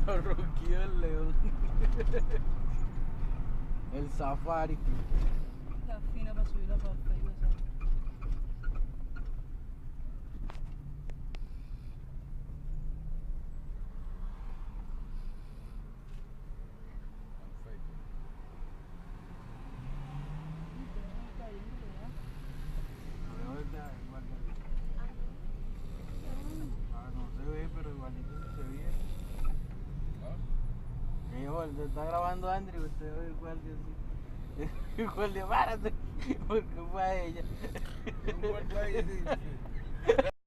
Ronquido el león. El safari. Está fina para subirla para Facebook, ¿sabes? No se ve, pero igualito se ve. Te está grabando Andrew, usted ve el guardia así. El guardia, párate, porque fue a ella. Un guardia ahí,